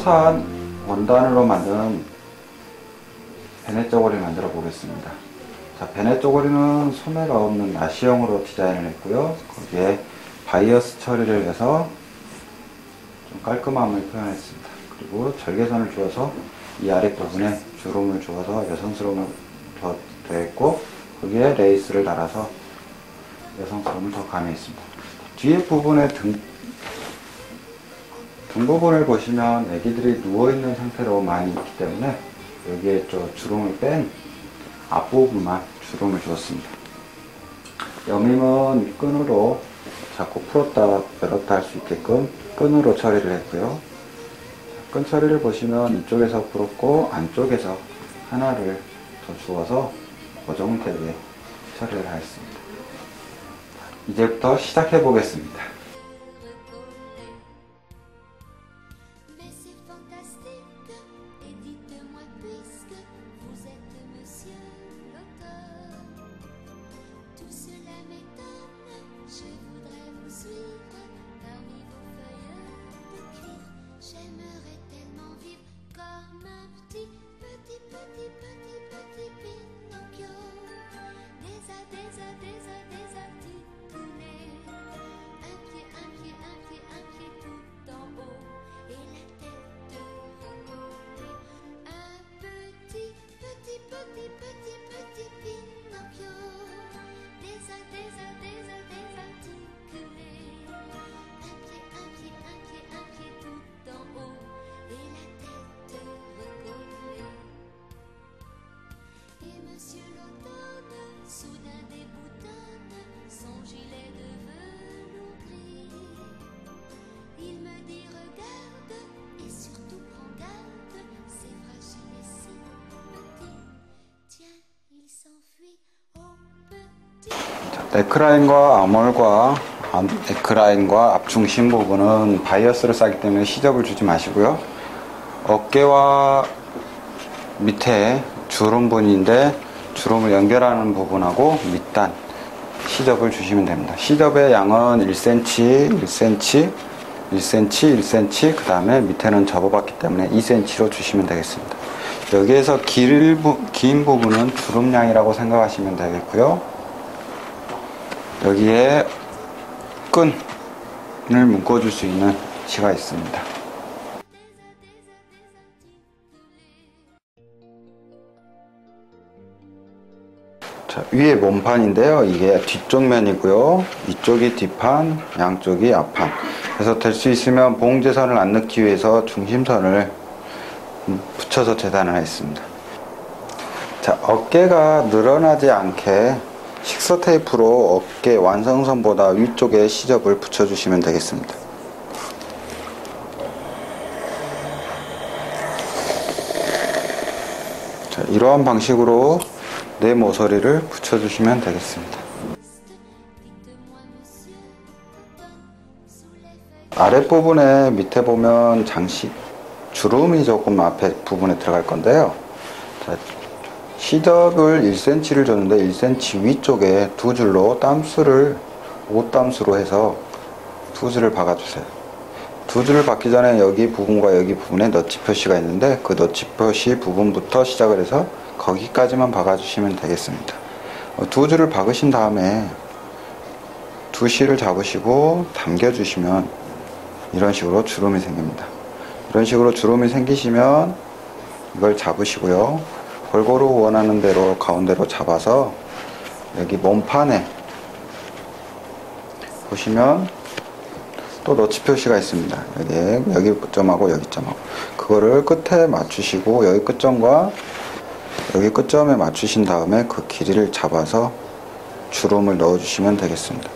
수산 원단으로 만든 베네 쪼고리 만들어 보겠습니다. 자, 베네 쪼고리는 소매가 없는 나시형으로 디자인을 했고요. 거기에 바이어스 처리를 해서 좀 깔끔함을 표현했습니다. 그리고 절개선을 주어서 이 아랫부분에 주름을 주어서 여성스러움을 더 더했고, 거기에 레이스를 달아서 여성스러움을 더 가미했습니다. 뒤에 부분에 등 부분을 보시면 애기들이 누워있는 상태로 많이 있기 때문에 여기에 주름을 뺀 앞부분만 주름을 주었습니다. 여밈은 끈으로 자꾸 풀었다 열었다 할 수 있게끔 끈으로 처리를 했고요. 끈 처리를 보시면 이쪽에서 풀었고 안쪽에서 하나를 더 주어서 고정되게 처리를 하였습니다. 이제부터 시작해 보겠습니다. 네크라인과 아몰과 네크라인과 앞중심 부분은 바이어스를 싸기 때문에 시접을 주지 마시고요. 어깨와 밑에 주름분인데 주름을 연결하는 부분하고 밑단 시접을 주시면 됩니다. 시접의 양은 1cm, 1cm, 1cm, 1cm, 그 다음에 밑에는 접어봤기 때문에 2cm로 주시면 되겠습니다. 여기에서 긴 부분은 주름량이라고 생각하시면 되겠고요. 여기에 끈을 묶어줄 수 있는 위치가 있습니다. 자, 위에 몸판인데요. 이게 뒤쪽 면이고요. 이쪽이 뒷판, 양쪽이 앞판. 그래서 될 수 있으면 봉제선을 안 넣기 위해서 중심선을 붙여서 재단을 했습니다. 자, 어깨가 늘어나지 않게 식서 테이프로 어깨 완성선보다 위쪽에 시접을 붙여주시면 되겠습니다. 자, 이러한 방식으로 내 모서리를 붙여주시면 되겠습니다. 아랫부분에 밑에 보면 장식 주름이 조금 앞에 부분에 들어갈 건데요. 자, 시접을 1cm를 줬는데 1cm 위쪽에 두 줄로 땀수를 5땀수로 해서 두 줄을 박아주세요. 두 줄을 박기 전에 여기 부분과 여기 부분에 너치 표시가 있는데 그 너치 표시 부분부터 시작을 해서 거기까지만 박아주시면 되겠습니다. 두 줄을 박으신 다음에 두 실을 잡으시고 당겨주시면 이런 식으로 주름이 생깁니다. 이런 식으로 주름이 생기시면 이걸 잡으시고요. 골고루 원하는 대로 가운데로 잡아서 여기 몸판에 보시면 또 너치 표시가 있습니다. 여기 끝점하고 여기 점하고 그거를 끝에 맞추시고 여기 끝점과 여기 끝점에 맞추신 다음에 그 길이를 잡아서 주름을 넣어 주시면 되겠습니다.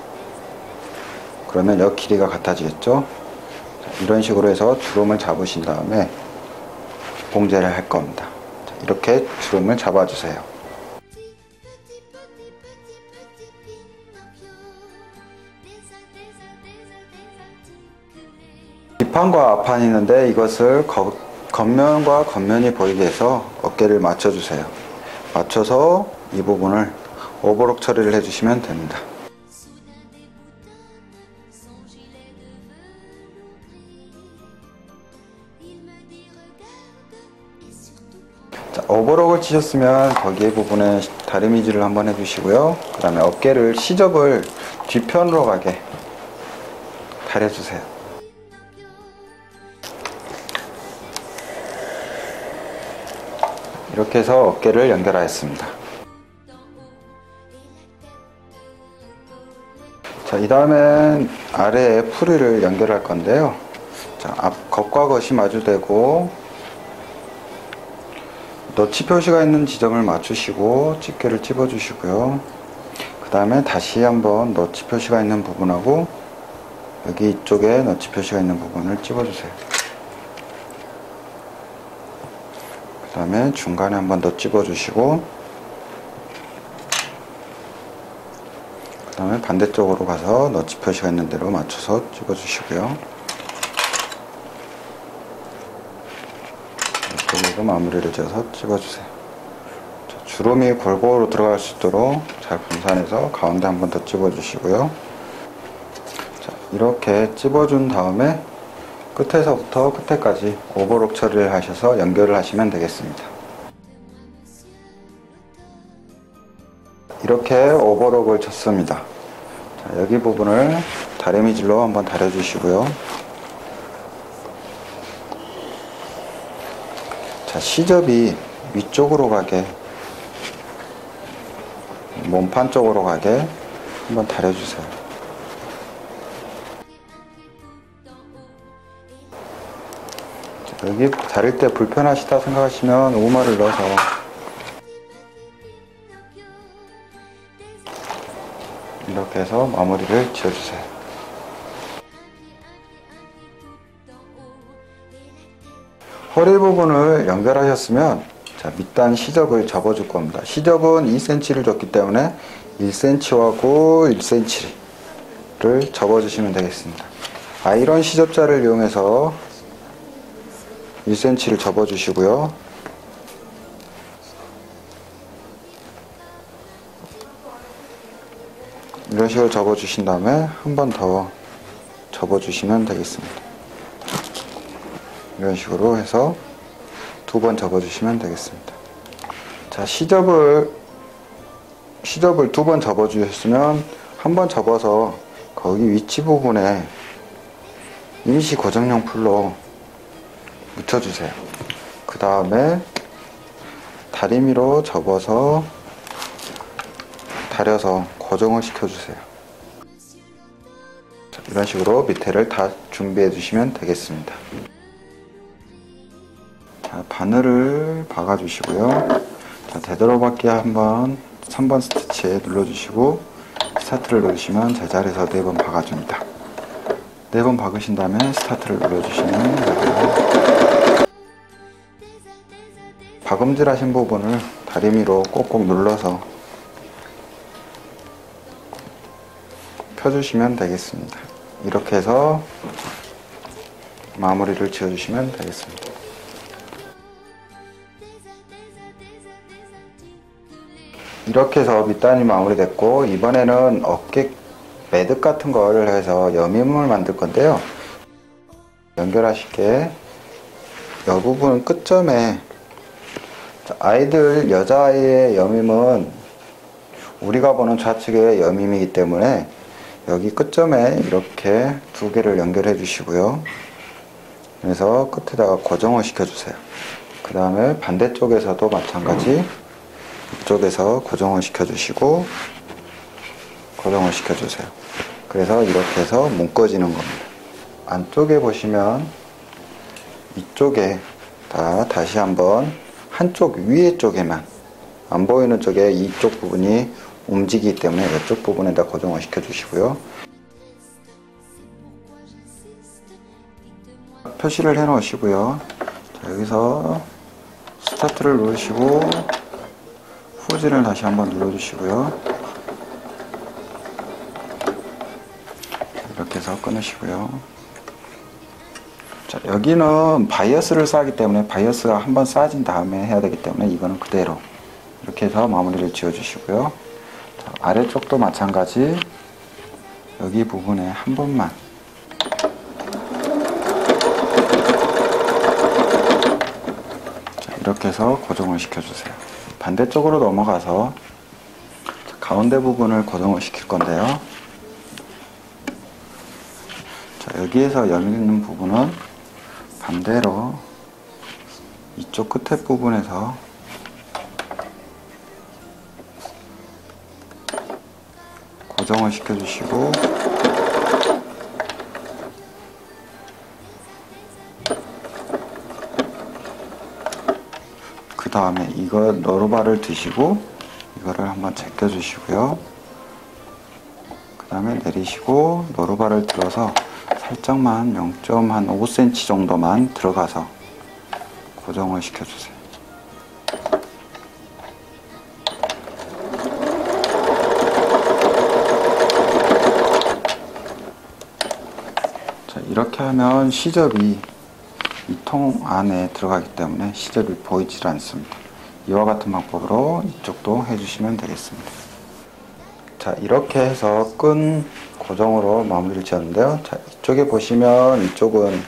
그러면 여기 길이가 같아지겠죠. 이런 식으로 해서 주름을 잡으신 다음에 봉제를 할 겁니다. 이렇게 주름을 잡아주세요. 뒷판과 앞판이 있는데 이것을 겉면과 겉면이 보이게 해서 어깨를 맞춰주세요. 맞춰서 이 부분을 오버록 처리를 해주시면 됩니다. 오버록을 치셨으면 거기에 부분에 다리미질을 한번 해주시고요. 그 다음에 어깨를 시접을 뒤편으로 가게 다려주세요. 이렇게 해서 어깨를 연결하였습니다. 자, 이 다음엔 아래에 풀이를 연결할 건데요. 자, 앞 겉과 겉이 마주대고 너치 표시가 있는 지점을 맞추시고 집게를 찝어 주시고요. 그 다음에 다시 한번 너치 표시가 있는 부분하고 여기 이쪽에 너치 표시가 있는 부분을 찝어 주세요. 그 다음에 중간에 한번 더 찝어 주시고 그 다음에 반대쪽으로 가서 너치 표시가 있는 대로 맞춰서 찝어 주시고요. 이쪽으로 마무리를 지어서 찝어 주세요. 주름이 골고루 들어갈 수 있도록 잘 분산해서 가운데 한번 더 찝어 주시고요. 자, 이렇게 찝어 준 다음에 끝에서부터 끝에까지 오버록 처리를 하셔서 연결을 하시면 되겠습니다. 이렇게 오버록을 쳤습니다. 자, 여기 부분을 다리미질로 한번 다려주시고요. 자, 시접이 위쪽으로 가게, 몸판 쪽으로 가게 한번 다려주세요. 여기 다릴 때 불편하시다 생각하시면 오마를 넣어서 이렇게 해서 마무리를 지어주세요. 허리 부분을 연결하셨으면 자, 밑단 시접을 접어줄 겁니다. 시접은 2cm를 줬기 때문에 1cm하고 1cm를 접어주시면 되겠습니다. 아이런 시접자를 이용해서 1cm를 접어주시고요. 이런 식으로 접어주신 다음에 한 번 더 접어주시면 되겠습니다. 이런 식으로 해서 2번 접어주시면 되겠습니다. 자, 시접을 2번 접어주셨으면 한 번 접어서 거기 위치 부분에 임시 고정용 풀로 묻혀주세요. 그 다음에 다리미로 접어서 다려서 고정을 시켜주세요. 자, 이런 식으로 밑에를 다 준비해 주시면 되겠습니다. 자, 바늘을 박아 주시고요. 자, 되도록이게 한번 3번 스티치에 눌러주시고 스타트를 누르시면 제자리에서 4번 박아줍니다. 4번 박으신 다음에 스타트를 눌러주시면 되고요. 박음질 하신 부분을 다리미로 꼭꼭 눌러서 펴주시면 되겠습니다. 이렇게 해서 마무리를 지어주시면 되겠습니다. 이렇게 해서 밑단이 마무리됐고, 이번에는 어깨 매듭 같은 걸 해서 여밈을 만들 건데요. 연결하실 게 이 부분 끝점에 아이들 여자아이의 여밈은 우리가 보는 좌측의 여밈이기 때문에 여기 끝점에 이렇게 2개를 연결해 주시고요. 그래서 끝에다가 고정을 시켜 주세요. 그 다음에 반대쪽에서도 마찬가지 이쪽에서 고정을 시켜 주시고 고정을 시켜 주세요. 그래서 이렇게 해서 묶어지는 겁니다. 안쪽에 보시면 이쪽에 다시 한번 한쪽 위에 쪽에만, 안 보이는 쪽에 이쪽 부분이 움직이기 때문에 이쪽 부분에다 고정을 시켜 주시고요. 표시를 해 놓으시고요. 자, 여기서 스타트를 누르시고 후진을 다시 한번 눌러 주시고요. 이렇게 해서 끊으시고요. 자, 여기는 바이어스를 쌓기 때문에 바이어스가 한번 쌓아진 다음에 해야 되기 때문에 이거는 그대로 이렇게 해서 마무리를 지어 주시고요. 자, 아래쪽도 마찬가지 여기 부분에 한 번만 이렇게 해서 고정을 시켜주세요. 반대쪽으로 넘어가서 가운데 부분을 고정을 시킬 건데요. 자, 여기에서 열리는 부분은 반대로 이쪽 끝에 부분에서 고정을 시켜주시고, 그 다음에 이거 노루발을 드시고 이거를 한번 제껴주시고요. 그 다음에 내리시고 노루발을 들어서 살짝만 0.5cm 정도만 들어가서 고정을 시켜주세요. 자, 이렇게 하면 시접이 이 통 안에 들어가기 때문에 시접이 보이질 않습니다. 이와 같은 방법으로 이쪽도 해주시면 되겠습니다. 자, 이렇게 해서 끈 고정으로 마무리를 지었는데요. 자, 이쪽에 보시면 이쪽은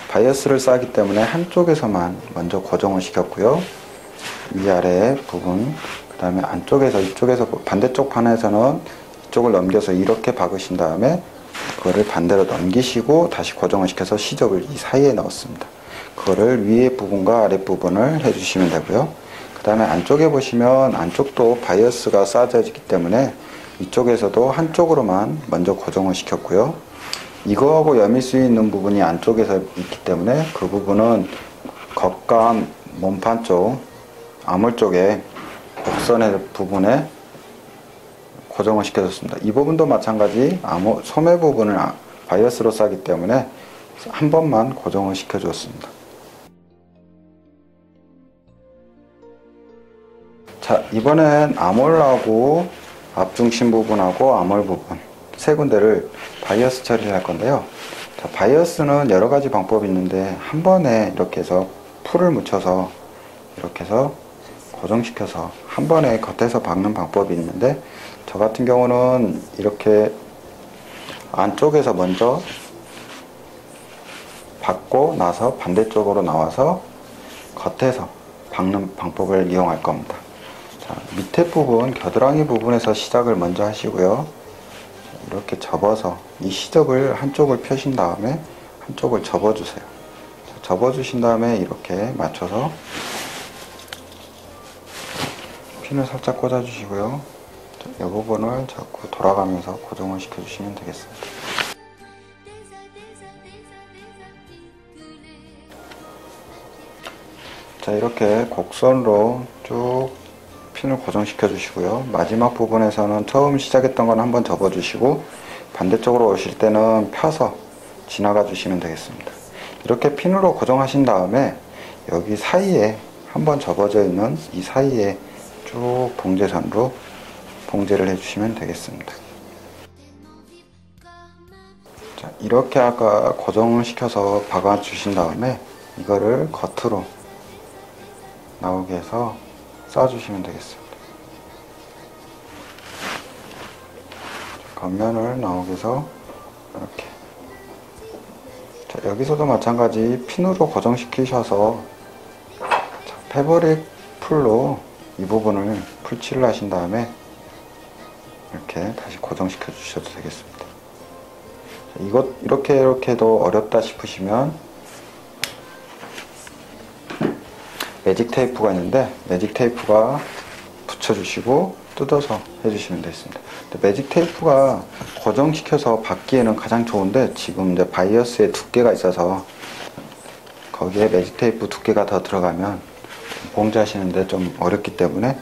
바이어스를 싸기 때문에 한쪽에서만 먼저 고정을 시켰고요. 위아래 부분, 그 다음에 안쪽에서, 이쪽에서 반대쪽 판에서는 이쪽을 넘겨서 이렇게 박으신 다음에 그거를 반대로 넘기시고 다시 고정을 시켜서 시접을 이 사이에 넣었습니다. 그거를 위에 부분과 아래 부분을 해주시면 되고요. 그 다음에 안쪽에 보시면 안쪽도 바이어스가 쌓여지기 때문에 이쪽에서도 한쪽으로만 먼저 고정을 시켰고요. 이거하고 여밀 수 있는 부분이 안쪽에서 있기 때문에 그 부분은 겉과 몸판 쪽, 아몰 쪽에 곡선의 부분에 고정을 시켜줬습니다. 이 부분도 마찬가지 소매 부분을 바이어스로 싸기 때문에 한 번만 고정을 시켜줬습니다. 자, 이번엔 아몰하고 앞중심 부분하고 아몰 부분 세 군데를 바이어스 처리를 할 건데요. 자, 바이어스는 여러 가지 방법이 있는데 한 번에 이렇게 해서 풀을 묻혀서 이렇게 해서 고정시켜서 한 번에 겉에서 박는 방법이 있는데, 저 같은 경우는 이렇게 안쪽에서 먼저 박고 나서 반대쪽으로 나와서 겉에서 박는 방법을 이용할 겁니다. 자, 밑에 부분, 겨드랑이 부분에서 시작을 먼저 하시고요. 이렇게 접어서 이 시접을 한쪽을 펴신 다음에 한쪽을 접어주세요. 접어주신 다음에 이렇게 맞춰서 핀을 살짝 꽂아주시고요. 이 부분을 자꾸 돌아가면서 고정을 시켜주시면 되겠습니다. 자, 이렇게 곡선으로 쭉 핀을 고정시켜 주시고요. 마지막 부분에서는 처음 시작했던 건 한번 접어 주시고 반대쪽으로 오실 때는 펴서 지나가 주시면 되겠습니다. 이렇게 핀으로 고정하신 다음에 여기 사이에 한번 접어져 있는 이 사이에 쭉 봉제선으로 봉제를 해주시면 되겠습니다. 자, 이렇게 아까 고정을 시켜서 박아 주신 다음에 이거를 겉으로 나오게 해서 쏴주시면 되겠습니다. 겉면을 나오게 해서 이렇게. 자, 여기서도 마찬가지 핀으로 고정시키셔서 패브릭 풀로 이 부분을 풀칠을 하신 다음에 이렇게 다시 고정시켜 주셔도 되겠습니다. 이렇게 해도 어렵다 싶으시면 매직 테이프가 있는데 매직 테이프가 붙여주시고 뜯어서 해주시면 되겠습니다. 매직 테이프가 고정시켜서 받기에는 가장 좋은데 지금 이제 바이어스에 두께가 있어서 거기에 매직 테이프 두께가 더 들어가면 봉제하시는데 좀 어렵기 때문에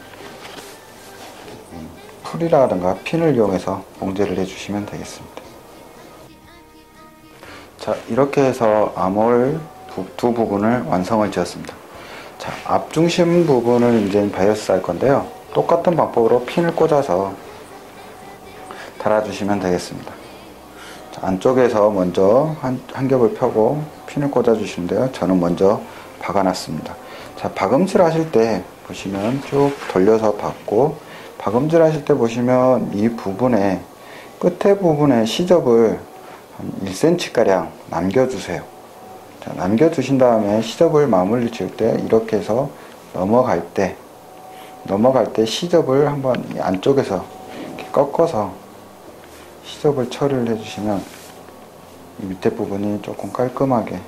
풀이라든가 핀을 이용해서 봉제를 해주시면 되겠습니다. 자, 이렇게 해서 아몰 두 부분을 완성을 지었습니다. 자, 앞중심 부분을 이제 바이어스 할 건데요. 똑같은 방법으로 핀을 꽂아서 달아주시면 되겠습니다. 자, 안쪽에서 먼저 한 겹을 펴고 핀을 꽂아 주시는데요. 저는 먼저 박아놨습니다. 자, 박음질 하실 때 보시면 쭉 돌려서 박고, 박음질 하실 때 보시면 이 부분에 끝에 부분에 시접을 한 1cm 가량 남겨주세요. 자, 남겨두신 다음에 시접을 마무리 지을 때 이렇게 해서 넘어갈 때 시접을 한번 이 안쪽에서 이렇게 꺾어서 시접을 처리를 해주시면 이 밑에 부분이 조금 깔끔하게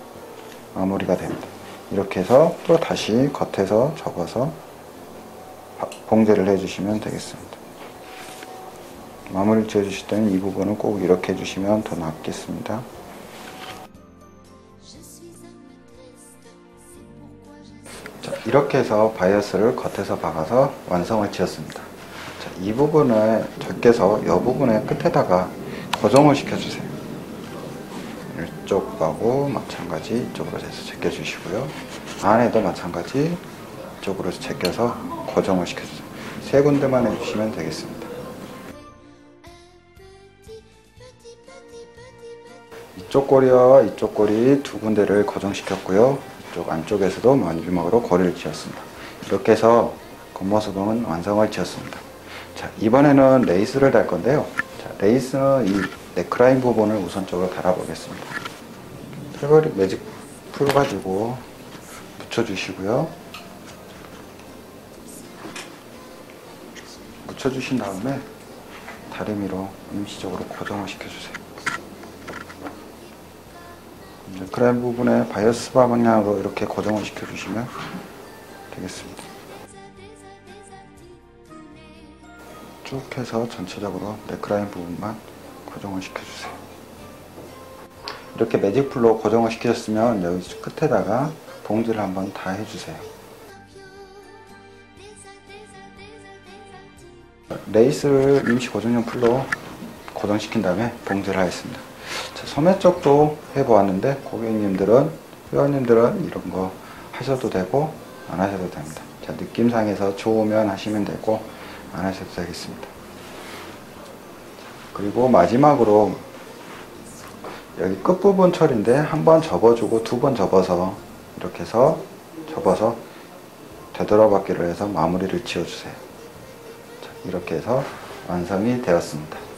마무리가 됩니다. 이렇게 해서 또 다시 겉에서 접어서 봉제를 해주시면 되겠습니다. 마무리를 지어주실 때는 이 부분은 꼭 이렇게 해주시면 더 낫겠습니다. 자, 이렇게 해서 바이어스를 겉에서 박아서 완성을 지었습니다. 자, 이 부분을 적게서 이 부분의 끝에다가 고정을 시켜주세요. 이쪽하고 마찬가지 이쪽으로 해서 제껴주시고요. 안에도 마찬가지 이쪽으로 제껴서 고정을 시켜주세요. 세 군데만 해주시면 되겠습니다. 이쪽 꼬리와 이쪽 꼬리 두 군데를 고정시켰고요. 이쪽 안쪽에서도 마지막으로 고리를 지었습니다. 이렇게 해서 겉모습은 완성을 지었습니다. 자, 이번에는 레이스를 달 건데요. 자, 레이스는 이 넥라인 부분을 우선적으로 달아보겠습니다. 패브릭 매직 풀 가지고 묻혀주시고요. 묻혀주신 다음에 다리미로 임시적으로 고정을 시켜주세요. 넥라인 부분에 바이어스 방향으로 이렇게 고정을 시켜주시면 되겠습니다. 쭉 해서 전체적으로 넥라인 부분만 고정을 시켜주세요. 이렇게 매직풀로 고정을 시키셨으면 여기 끝에다가 봉지를 한번 다 해주세요. 레이스를 임시 고정용 풀로 고정시킨 다음에 봉지를 하겠습니다. 자, 소매 쪽도 해보았는데 고객님들은, 회원님들은 이런 거 하셔도 되고 안 하셔도 됩니다. 자, 느낌상에서 좋으면 하시면 되고 안 하셔도 되겠습니다. 그리고 마지막으로 여기 끝부분 처리인데 한 번 접어주고 두 번 접어서 이렇게 해서 접어서 되돌아받기를 해서 마무리를 지어주세요. 자, 이렇게 해서 완성이 되었습니다.